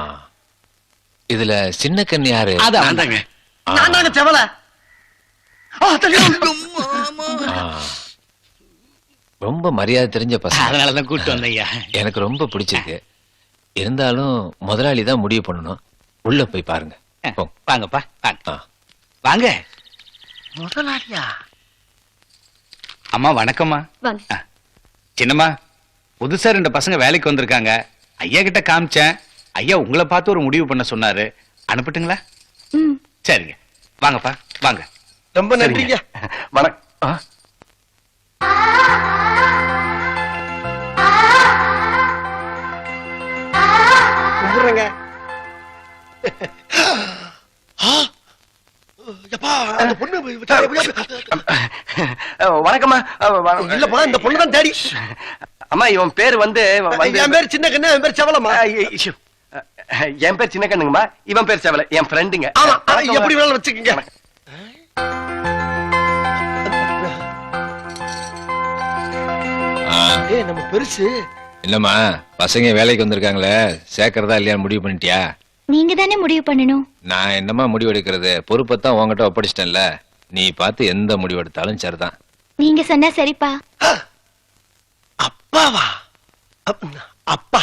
இதுல சின்ன கண்ணு யாரு? நான் தாங்க. நான் தாங்க செவல. ரொம்ப மரியாதை தெரிஞ்ச பசங்க, அதனாலதான் கூப்பிட்டு வந்தேன் ஐயா. எனக்கு ரொம்ப பிடிச்சிருக்கு. இருந்தாலும் முதலாளி தான் முடிவு பண்ணணும். உள்ள போய் பாருங்க. போ. வாங்கப்பா, வாங்க. ஆ. வாங்க. முதலாளியா? அம்மா வணக்கம்மா. வாங்க. சின்னம்மா, புதுசா 2 பசங்க வேலைக்கு வந்திருக்காங்க. ஐயா கிட்ட காமிச்சேன். ஐயா உங்களை பார்த்து ஒரு முடிவு பண்ண சொன்னாரு. அனுப்பட்டுங்களா? சரிங்க, வாங்கப்பா வாங்க. ரொம்ப நன்றிங்க. வணக்கம். கும்பிடுறேங்க. எப்பா, அந்த பொண்ணு வணக்கம்மா. இல்லப்பா, இந்த பொண்ணு தான் தேடி. அம்மா இவன் பேர் வந்து என் பேர் சின்ன கண்ணு, என் பேர் செவலம்மா. என் பேர் சின்ன கண்ணுங்கம்மா, இவன் பேர் செவல, என் ஃப்ரெண்டுங்க. ஆமா, எப்படி வேணாலும் வச்சுக்கோங்க. ஏய், நம்ம பெருசு. என்னம்மா, பசங்க வேலைக்கு வந்திருக்காங்களே, சேர்க்கறதா இல்லையா முடிவு பண்ணிட்டியா? நீங்க தானே முடிவு பண்ணணும். நான் என்னம்மா முடிவு எடுக்கிறது? பொறுப்பத்தான் உன்கிட்ட ஒப்படைச்சிட்டேன்ல, நீ பார்த்து எந்த முடிவு எடுத்தாலும் சரிதான். நீங்க சொன்னா சரிப்பா. அப்பாவா? அப்பா அப்பா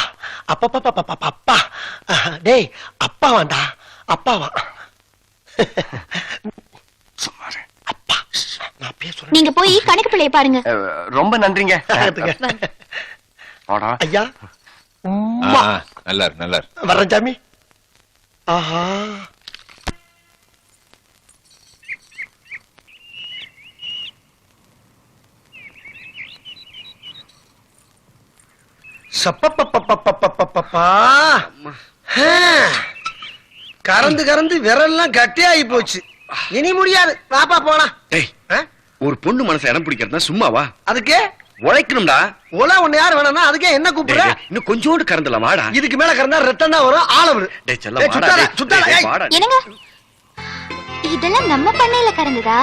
அப்பா. டேய், அப்பாவாண்டா, அப்பாவா? அப்பா, நான் பேசுறேன். நீங்க போய் கணக்கு பிள்ளைய பாருங்க. ரொம்ப நன்றிங்க. ஐயா, நல்லா இருக்கு, நல்லா இருக்கு. வர்றேன் சாமி. ஆஹா, சப்பப்பப்பப்பப்பப்பப்பா. கறந்து கறந்து விரல்லாம் கட்டியாகி போச்சு. இனி முடியாது. பாப்பா போலாம். டேய், ஒரு பொண்ணு மனசை இடம் பிடிக்கிறதா சும்மாவா? அதுக்கு உழைக்கணும்டா. ஒல ஒண்ணு யாரு வேணா, அதுக்கே என்ன கூப்பிடுற? இன்னும் கொஞ்சோண்டு கறந்துல வாடா. இதுக்கு மேல கறந்தா ரத்தம் தான் வரும். ஆள விடு. டேய் செல்லம் வாடா. என்னங்க, இதெல்லாம் நம்ம பண்ணையில கறந்ததா?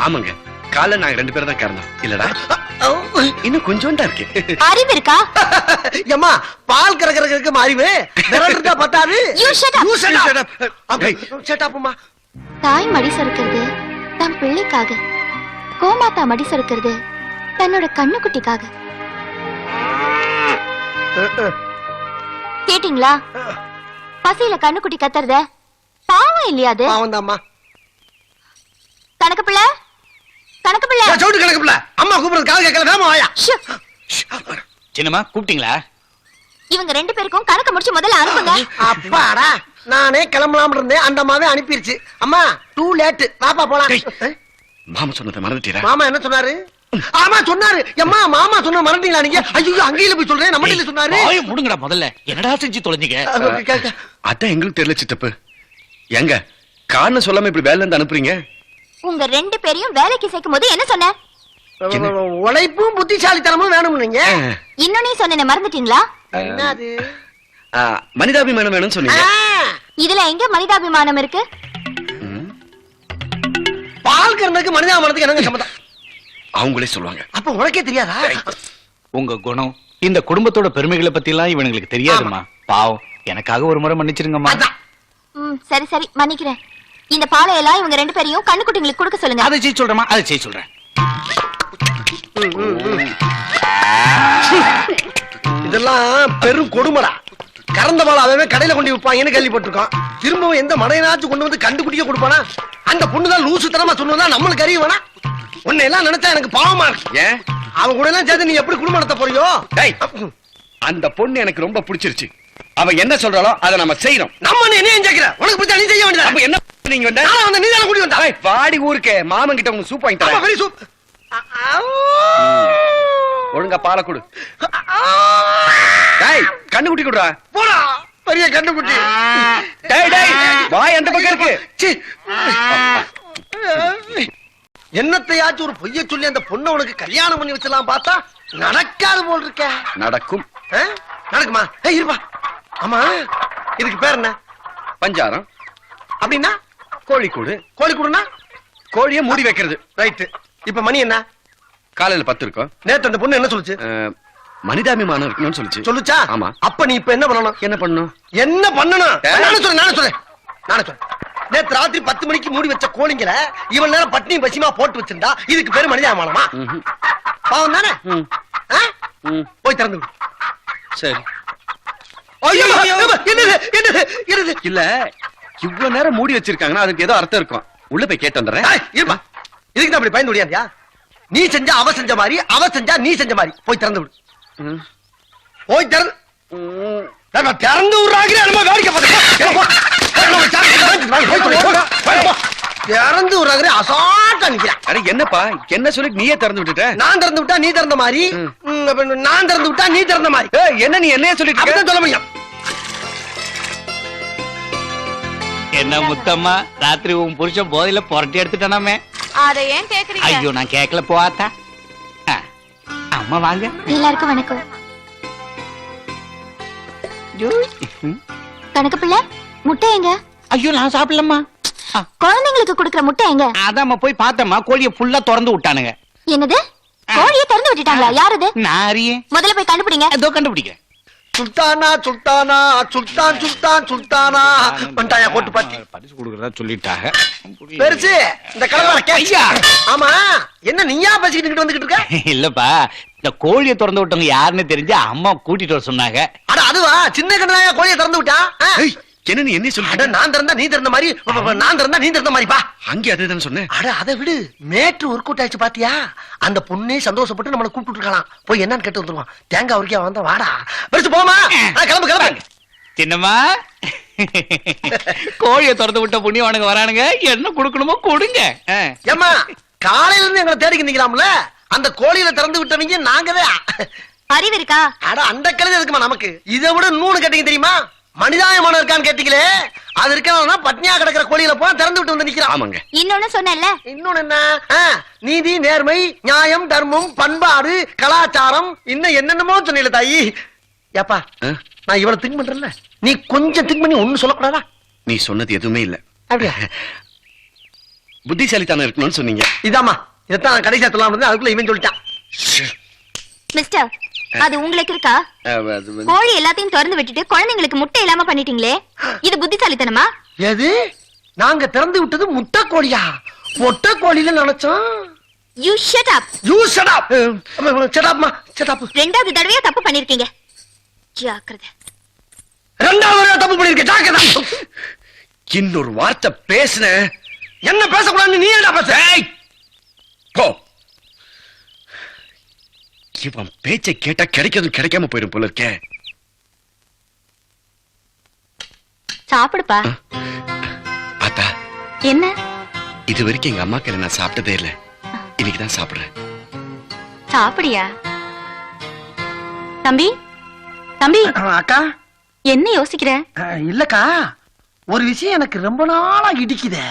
ஆமாங்க, காலைல நாங்க 2 பேரும் தான் காரணம் இல்லடா இன்னும் கொஞ்சம் தான் இருக்கு அறிவு இருக்கா? ஏம்மா பால் கறக்கறதுக்கு அறிவு விரட்டுறதா பத்தாது. You shut up. You shut up. Shut up. அப்ப Hey. shut up அம்மா. தாய் மடி சறுக்கிறது தன் பிள்ளைக்காக, கோமாதா மடி சறுக்கிறது தன்னோட கண்ணுக்குட்டிக்காக. கேட்டீங்களா? பசியில கண்ணுக்குட்டி கத்துறத பாவம் இல்லையா அது? பாவம்தாம்மா. கணக்கு பிள்ளை, கணக்கு பிள்ளை. ஏய், சவுண்டு கணக்கு பிள்ளை. அம்மா கூப்பிடுறது காது கேட்கல, வேகமா வாயா. ஷு. சின்னம்மா கூப்பிட்டீங்களா? இவங்க 2 பேருக்கும் கணக்கு முடிச்சு முதல்ல அனுப்புங்க. அப்பாடா, நானே கிளம்பலாம்னு இருந்தேன், அந்த அம்மாவே அனுப்பிருச்சு. அம்மா டூ லேட், வாப்பா போலாம். மாமா சொன்னதை மறந்துட்டீரா? மாமா என்ன சொன்னாரு? ஆமா சொன்னாரு. அம்மா மாமா சொன்ன மறந்தீங்களா நீங்க? ஐயோ அங்கேயில போய் சொல்றேன், நம்ம சொன்னாரு. வாயை மூடுங்கடா முதல்ல. என்னடா செஞ்சு தொலைஞ்சீங்க? அதான் எங்களுக்கு தெரியல சித்தப்பு. எங்க காரணம் சொல்லாம இப்படி வேலை இருந்து அனுப்புறீங்க? உங்க 2 பேரையும் வேலைக்கு சேர்க்கும் போது என்ன சொன்ன? உழைப்பும் புத்திசாலித்தனமும் வேணும் நீங்க. இன்னொன்னு சொன்ன மறந்துட்டீங்களா? என்னது? மனிதாபிமானம் வேணும்னு சொன்னீங்க. இதுல எங்க மனிதாபிமானம் இருக்கு? பால் கறந்ததுக்கு மனிதாபிமானத்துக்கு என்னங்க சம்பந்தம்? அவங்களே சொல்லுவாங்க. அப்ப உனக்கே தெரியாதா? உங்க குணம், இந்த குடும்பத்தோட பெருமைகளை பத்தி எல்லாம் இவனுங்களுக்கு தெரியாதுமா. பாவம், எனக்காக ஒரு முறை மன்னிச்சிருங்கம்மா. அதான். சரி சரி மன்னிக்கிறேன். இந்த பாலை எல்லாம் இவங்க 2 பேரையும் கண்ணுக்குட்டிங்களுக்கு கொடுக்க சொல்லுங்க. அதை செய்ய சொல்றேமா, அதை செய்ய சொல்றேன். இதெல்லாம் பெரும் கொடுமடா. கறந்த பால் அவன் கடையில கொண்டு விற்பாங்கன்னு கேள்விப்பட்டிருக்கோம். திரும்பவும் எந்த மடையனாச்சும் கொண்டு வந்து கண்டுக்குட்டியே கொடுப்பானா? அந்த பொண்ணுதான் லூசுத்தனமா சொன்னதா நம்மளுக்கு அறிய வேணா? உன்னை எல்லாம் நினைச்சா எனக்கு பாவமா இருக்கு. ஏன் அவன் கூட எல்லாம் சேர்த்து நீ எப்படி குடும்பம் நடத்த போறியோ? டேய், அந்த பொண்ணு எனக்கு ரொம்ப பிடிச்சிருச்சு. அவ என்ன சொல்றாளோ அதை நம்ம செய்யறோம். நம்ம என்ன கேக்குற? உனக்கு பிடிச்சா நீ செய்ய வேண்டியது. அப்ப என்ன நீங்க வந்த? நான் வந்து நீ தான கூட்டி வந்தா? டேய், வாடி ஊருக்கு மாமன் கிட்ட உங்க சூப் வாங்கி ஆமா, தரேன். very soup. ஒழுங்கா பாலை கொடு. டேய், கண்ணுக்குட்டி கொடுடா. போடா பெரிய கண்டுக்குட்டி. டேய் டேய், வாய் அந்த பக்கம் இருக்கு. சீ. என்னத்தையாச்சும் ஒரு பொய்ய சொல்லி அந்த பொண்ணை உனக்கு கல்யாணம் பண்ணி வச்சலாம் பார்த்தா நடக்காது போல் இருக்க. நடக்கும். நடக்குமா? ஏய் இருப்பா. ஆமா இதுக்கு பேர் என்ன? பஞ்சாரம். அப்படின்னா கோழிக்கூடு. கோழிக்கூடுனா கோழிய மூடி வைக்கிறது. ரைட். இப்ப மணி என்ன? காலையில 10 இருக்கும். நேத்து அந்த பொண்ணு என்ன சொல்லுச்சு? மனிதாபிமானம் இருக்கணும்னு சொல்லுச்சு. சொல்லுச்சா? ஆமா. அப்ப நீ இப்ப என்ன பண்ணணும்? என்ன பண்ணணும்? என்ன பண்ணணும்? நானே சொல்றேன். நேத்து ராத்திரி 10 மணிக்கு மூடி வச்ச கோழிங்களை இவன் நேரம் பட்னி பசிமா போட்டு வச்சிருந்தா இதுக்கு பேரு மனிதாபிமானமா? பாவம் தானே? போய் திறந்து விடு. சரி. ஐயோ என்னது என்னது என்னது? இல்ல, இவ்வளவு நேரம் மூடி வச்சிருக்காங்கன்னா அதுக்கு ஏதோ அர்த்தம் இருக்கும். உள்ள போய் கேட்டு வந்துடுறேன். இருப்பா. இதுக்கு தான் அப்படி பயந்து முடியாதியா? நீ செஞ்சா அவ செஞ்ச மாதிரி, அவ செஞ்சா நீ செஞ்ச மாதிரி. போய் திறந்து விடு. போய் திறந்து திறந்து விடுறாங்க. நம்ம வேடிக்கை பார்த்து திறந்து விடுறாங்க. அசால்ட்டா நிக்கிறேன். அட என்னப்பா, என்ன சொல்லி நீயே திறந்து விட்டுட்ட? நான் திறந்து விட்டா நீ திறந்த மாதிரி, நான் திறந்து விட்டா நீ திறந்த மாதிரி. என்ன நீ என்னைய சொல்லிட்டு இருக்க? அப்படிதான் சொல்ல முடியும். என்ன முத்தம்மா, ராத்திரி உன் புருஷன் போதையில புரட்டி எடுத்துட்டானாமே. அத ஏன் கேக்குறீங்க? ஐயோ, நான் கேட்கல போவாத்தா. அம்மா வாங்க. எல்லாருக்கும் வணக்கம். கணக்கு பிள்ளை, முட்டை எங்க? ஐயோ, நான் சாப்பிடலம்மா. குழந்தைங்களுக்கு கொடுக்கிற முட்டை எங்க? அதாம்மா போய் பார்த்தம்மா, கோழிய ஃபுல்லா திறந்து விட்டானுங்க. என்னது? கோழியை திறந்து விட்டுட்டாங்களா? யாரது? நான் அறியே. முதல்ல போய் கண்டுபிடிங்க. ஏதோ கண்டுபிடிக்கிறேன். சுல்தானா சுல்தானா சுல்தான் சுல்தான் சுல்தானா பண்டாயா போட்டு பாத்தி பரிசு கொடுக்கறதா சொல்லிட்டாங்க. பெருசு இந்த கலவர ஐயா. ஆமா என்ன நீயா பேசிக்கிட்டு வந்துகிட்டு இருக்க? இல்லப்பா, இந்த கோழியை திறந்து விட்டவங்க யாருன்னு தெரிஞ்சு அம்மா கூட்டிட்டு வர சொன்னாங்க. அட அதுவா? சின்ன கண்ணாயா கோழியை திறந்து விட்டா? என்ன நீ என்ன அட சொல்ற? நான் திறந்தா நீ திறந்த மாதிரி, நான் திறந்தா நீ திறந்த மாதிரிப்பா. அங்கே அதுதான் சொன்னேன். அட அதை விடு. மேட்ரு ஒர்க் அவுட் ஆயிடுச்சு பாத்தியா? அந்த பொண்ணே சந்தோஷப்பட்டு நம்மளை கூப்பிட்டு இருக்கலாம். போய் என்னன்னு கேட்டு வந்துருவான். தேங்காய் உரிக்கா வந்தா வாடா. பெருசு போமா? கிளம்பு கிளம்பு. சின்னம்மா, கோழியை திறந்து விட்ட புண்ணியவானுங்க வரானுங்க. என்ன கொடுக்கணுமோ கொடுங்க. ஏம்மா காலையில இருந்து எங்களை தேடிக்கு நிக்கலாம்ல? அந்த கோழியில திறந்து விட்டவங்க நாங்கதான். அறிவு இருக்கா? அட அந்த கழுதை இருக்குமா நமக்கு? இதை விட இன்னொன்னு கேட்டீங்க தெரியுமா? மனிதாயமான இருக்கான்னு கேட்டீங்களே, அது இருக்கா? பட்னியா கிடக்கிற கோழியில போய் திறந்து விட்டு வந்து நிக்கிறான். ஆமாங்க. இன்னொன்னு சொன்னேன்ல. இன்னொன்னு என்ன? நீதி, நேர்மை, நியாயம், தர்மம், பண்பாடு, கலாச்சாரம், இன்னும் என்னென்னமோ சொன்னீங்க தாயி. ஏப்பா நான் இவ்வளவு திங்க் பண்றேன்ல, நீ கொஞ்சம் திங்க் பண்ணி ஒண்ணு சொல்லக்கூடாதா? நீ சொன்னது எதுவுமே இல்ல. அப்படியா? புத்திசாலித்தனம் இருக்கணும்னு சொன்னீங்க. இதாமா இதான் நான் கடைசியா சொல்லலாம் இருந்தேன், அதுக்குள்ள இவன் சொல்லிட்டான். மிஸ்டர், அது உங்களுக்கு இருக்கா? கோழி எல்லாத்தையும் திறந்து விட்டுட்டு குழந்தைங்களுக்கு முட்டை இல்லாம பண்ணிட்டீங்களே, இது புத்திசாலித்தனமா? எது? நாங்க திறந்து விட்டது முட்டை கோழியா? மொட்டை கோழில நினைச்சோம். You shut up. You shut up. Shut அப்மா, ஷட் அப். ரெண்டாவது தடவையா தப்பு பண்ணிருக்கீங்க. ஜாக்கிரதை. ரெண்டாவது தப்பு பண்ணிருக்க, ஜாக்கிரதை. இன்னொரு வார்த்தை பேசுன என்ன பேசக்கூடாதுன்னு நீ என்ன பேச? போ. இவன் பேச்சை கேட்டா கிடைக்கிறது கிடைக்காம போயிடும் போல இருக்கே. சாப்பிடுப்பா. பார்த்தா என்ன? இது வரைக்கும் எங்க அம்மா கையில நான் சாப்பிட்டதே இல்ல, இன்னைக்குதான் சாப்பிடுறேன். சாப்பிடியா? தம்பி, தம்பி, அக்கா என்ன யோசிக்கிற? இல்லக்கா, ஒரு விஷயம் எனக்கு ரொம்ப நாளா இடிக்குதே.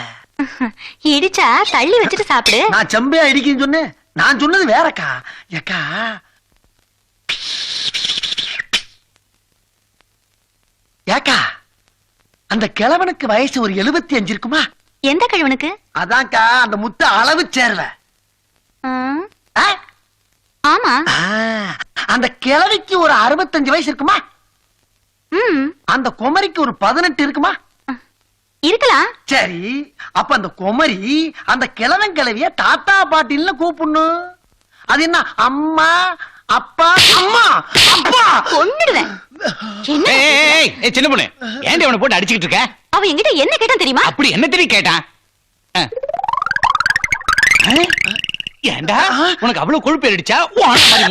இடிச்சா தள்ளி வச்சுட்டு சாப்பிடு. நான் செம்பையா இடிக்குன்னு சொன்னேன், நான் சொன்னது வேறக்கா. ஏக்கா, ஏக்கா, அந்த கிழவனுக்கு வயசு ஒரு 75 இருக்குமா? எந்த கிழவனுக்கு? அதான்க்கா, அந்த முத்த அளவு சேர்வ. ஆ? ஆமா. ஆ, அந்த கிழவிக்கு ஒரு 65 வயசு இருக்குமா? ம், அந்த குமரிக்கு ஒரு 18 இருக்குமா? இருக்கலாம். சரி, அப்ப அந்த குமரி அந்த கிழவன் கிழவிய தாத்தா பாட்டின்னு கூப்பிடணும். அது என்ன, அம்மா அப்பா? அம்மா அப்பா கொன்னுடுவேன். என்ன? சின்ன பொண்ணு, ஏன்டி அவனை போட்டு அடிச்சுக்கிட்டு இருக்க? அவ என்கிட்ட என்ன கேட்டான் தெரியுமா? அப்படி என்ன தெரியும் கேட்டான்? ஏண்டா உனக்கு அவ்வளவு கொழுப்பு ஏறிடுச்சா?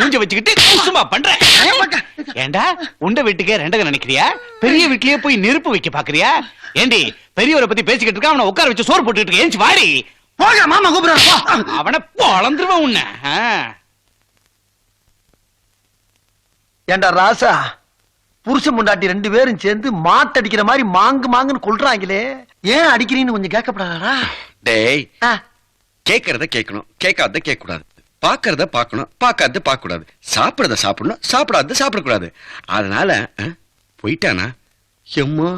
மூஞ்ச வச்சுக்கிட்டு சும்மா பண்ற. ஏண்டா உண்ட வீட்டுக்கே ரெண்டக நினைக்கிறியா? பெரிய வீட்லயே போய் நெருப்பு வைக்க பாக்குறியா? ஏண்டி பெரியவரை பத்தி பேசிக்கிட்டு இருக்க, அவனை உட்கார வச்சு சோறு போட்டுட்டு இருக்க. ஏஞ்சி வாடி. போக, மாமா கூப்பிடுறான். அவனை பொளந்துருவான் உன்னை. ஏண்டா ராசா, புருஷன் முண்டாட்டி 2 பேரும் சேர்ந்து மாட்டடிக்கிற மாதிரி மாங்கு மாங்குன்னு கொள்றாங்களே, ஏன் அடிக்கிறீன்னு கொஞ்சம் கேட்கப்படாதா? டேய், கேட்கறத கேட்கணும், கேட்காத கேட்க கூடாது. பாக்கறத பாக்கணும், பார்க்காத பார்க்க கூடாது. சாப்பிடறத சாப்பிடணும், சாப்பிடாத சாப்பிடக்கூடாது. அதனால போயிட்டானா எம்மா.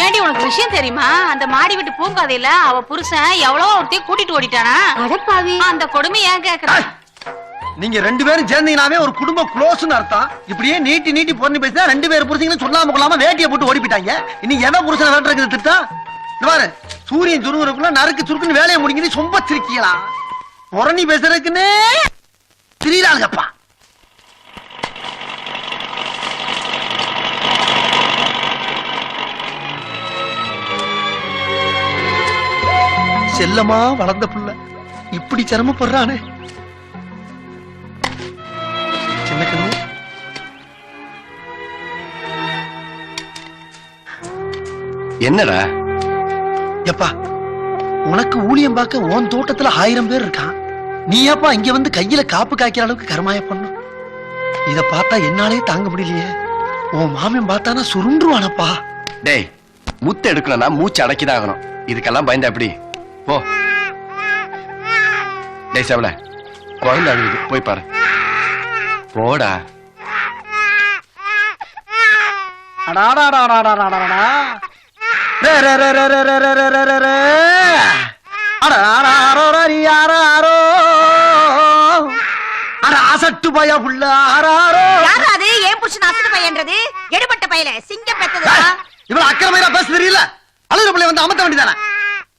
ஏண்டி உனக்கு விஷயம் தெரியுமா? அந்த மாடி வீட்டு பூங்காதையில அவ புருஷன் எவ்வளவோ ஒருத்தையும் கூட்டிட்டு ஓடிட்டானா. அடப்பாவி. அந்த கொடுமை ஏன் கேக்குற? நீங்க 2 பேரும் சேர்ந்தீங்கனாவே ஒரு குடும்பம் க்ளோஸ்னு அர்த்தம். இப்படியே நீட்டி நீட்டி பொண்ணு பேசினா 2 பேர் புருஷங்களும் சொல்லாம கொள்ளாம வேட்டியை போட்டு ஓடி போயிட்டாங்க. இனி எவன் புருஷனை வேட்டுறது திட்டம்? இந்த பாரு, சூரியன் சுருங்குறதுக்குள்ள நறுக்கு சுருக்குன்னு வேலையை முடிஞ்சு சொம்ப சிரிக்கலாம். புறணி பேசுறதுக்குன்னே திரியிறாங்கப்பா. செல்லமா வளர்ந்த புள்ள இப்படி சிரமப்படுறானே. சின்ன கண்ணு, என்னடா? எப்பா, உனக்கு ஊழியம் பார்க்க உன் தோட்டத்துல 1000 பேர் இருக்கான். நீ ஏப்பா இங்க வந்து கையில காப்பு காய்க்கிற அளவுக்கு கருமாய பண்ணும்? இத பார்த்தா என்னாலே தாங்க முடியலையே. உன் மாமன் பார்த்தானா சுருண்டுவானப்பா. டேய், முத்து எடுக்கணும்னா மூச்சு அடக்கிதான் ஆகணும். இதுக்கெல்லாம் பயந்தா எப்படி? போ. டேய் செவல, குழந்தை அழுகுது, போய் பாரு. போடா. அசட்டு பய புள்ள ஆராரோ. யாராவது ஏன் புருஷன் அசட்டு பையன்றது? எடுபட்ட பையல சிங்கம் பெத்ததா? இவ்வளவு அக்கிரமையா பேச தெரியல. அழுகிற பிள்ளை வந்து அமத்த வேண்டியதானே.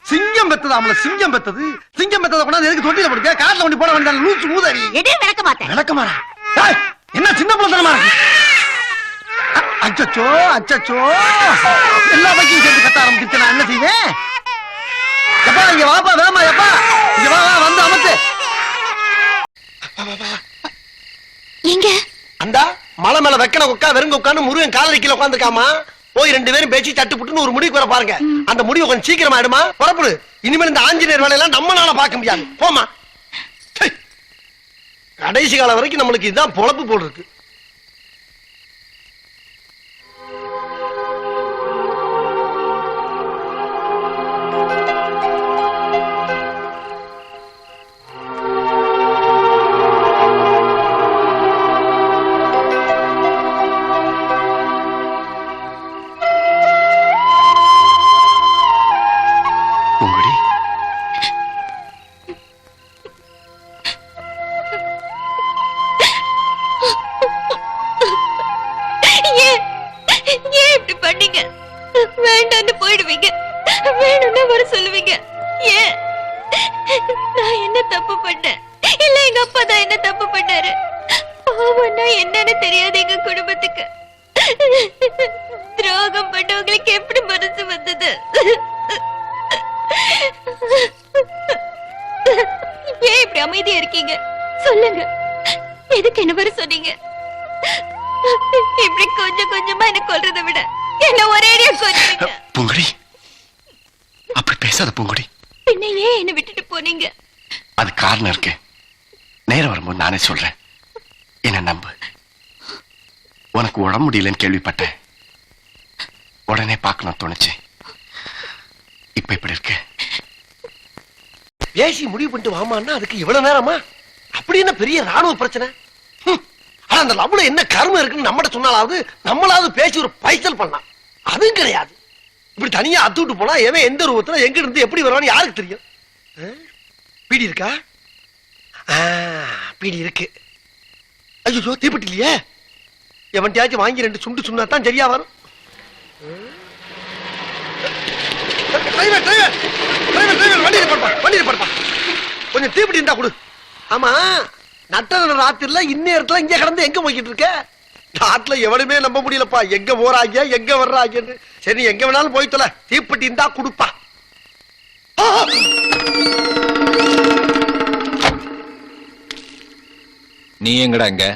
சிங்கம் பெத்தது ஆமல, சிங்கம் பெத்தது. சிங்கம் பெத்தத கொண்டாந்து எதுக்கு தொட்டில போடுங்க? காட்டுல கொண்டு போட வேண்டியதானே. லூசு மூதறி. எடே விளக்க மாட்டேன். விளக்கமாடா? என்ன சின்ன பிள்ளைத்தனமா இருக்கு? அச்சச்சோ அச்சச்சோ, எல்லா பைக்கும் சேர்ந்து கத்த ஆரம்பிச்சு நான் என்ன செய்வேன்? எப்பா இங்க வாப்பா, வேமா எப்பா இங்க வா, வந்து அமத்து. எங்க? அந்த மலை மேல வெக்கன உட்கா வெறுங்க உட்காந்து முருகன் காலடி கீழ உட்காந்துருக்காமா. போய் 2 பேரும் பேச்சு தட்டு புட்டுன்னு ஒரு முடிவுக்கு வர பாருங்க. அந்த முடிவு கொஞ்சம் சீக்கிரமா ஆயிடுமா? புறப்படு. இனிமேல் இந்த ஆஞ்சநேயர் வேலையெல்லாம் நம்மளால பார்க்க முடியாது. போமா. கடைசி காலம் வரைக்கும் நம்மளுக்கு இதுதான் பொழப்பு போல் இருக்கு. மாட்டீங்க, வேண்டான்னு போயிடுவீங்க, வேணும்னா வர சொல்லுவீங்க. ஏன்? நான் என்ன தப்பு பண்ணேன்? இல்ல எங்க அப்பா தான் என்ன தப்பு பண்ணாரு? பாவம்னா என்னன்னு தெரியாது எங்க குடும்பத்துக்கு. துரோகம் பண்ணவங்களுக்கு எப்படி மனசு வந்தது? ஏன் இப்படி அமைதியா இருக்கீங்க? சொல்லுங்க, எதுக்கு என்ன வர சொன்னீங்க? இப்படி கொஞ்சம் கொஞ்சமா என்ன கொல்றதை விட என்ன ஒரேடியா கொல்றீங்க. பூங்குடி, அப்படி பேசாத பூங்குடி. பின்ன ஏன் என்ன விட்டுட்டு போனீங்க? அது காரணம் இருக்கு, நேரம் வரும்போது நானே சொல்றேன். என்ன நம்பு. உனக்கு உடம்பு முடியலன்னு கேள்விப்பட்டேன், உடனே பார்க்கணும் தோணுச்சு. இப்ப இப்படி இருக்கு. பேசி முடிவு பண்ணிட்டு வாமான்னா அதுக்கு இவ்வளவு நேரமா? அப்படி என்ன பெரிய ராணுவ பிரச்சனை? ஆனா அந்த லவ்ல என்ன கர்மம் இருக்குன்னு நம்மகிட்ட சொன்னாலாவது நம்மளாவது பேசி ஒரு பைசல் பண்ணலாம். அதுவும் கிடையாது. இப்படி தனியா அத்துட்டு போனா எவன் எந்த ரூபத்துல எங்க இருந்து எப்படி வருவான்னு யாருக்கு தெரியும்? பீடி இருக்கா? பீடி இருக்கு. ஐயோ தீப்பெட்டி இல்லையே. எவன்டையாச்சும் வாங்கி 2 சுண்டு சுண்ணா தான் சரியா வரும். வண்டி நிப்பாட்டுப்பா. கொஞ்சம் தீப்பெட்டி இருந்தா கொடு. ஆமா, நட்ட ராத்திரில இந்நேரத்துல இங்க கடந்து எங்க போய்கிட்டு இருக்க? நாட்டுல எவனுமே நம்ப முடியலப்பா, எங்க போறாங்க எங்க வர்றாங்கன்னு. சரி, நீ எங்க வேணாலும் போய் தொலை, தீப்பெட்டி இருந்தா கொடுப்பா. நீ எங்கடா இங்க?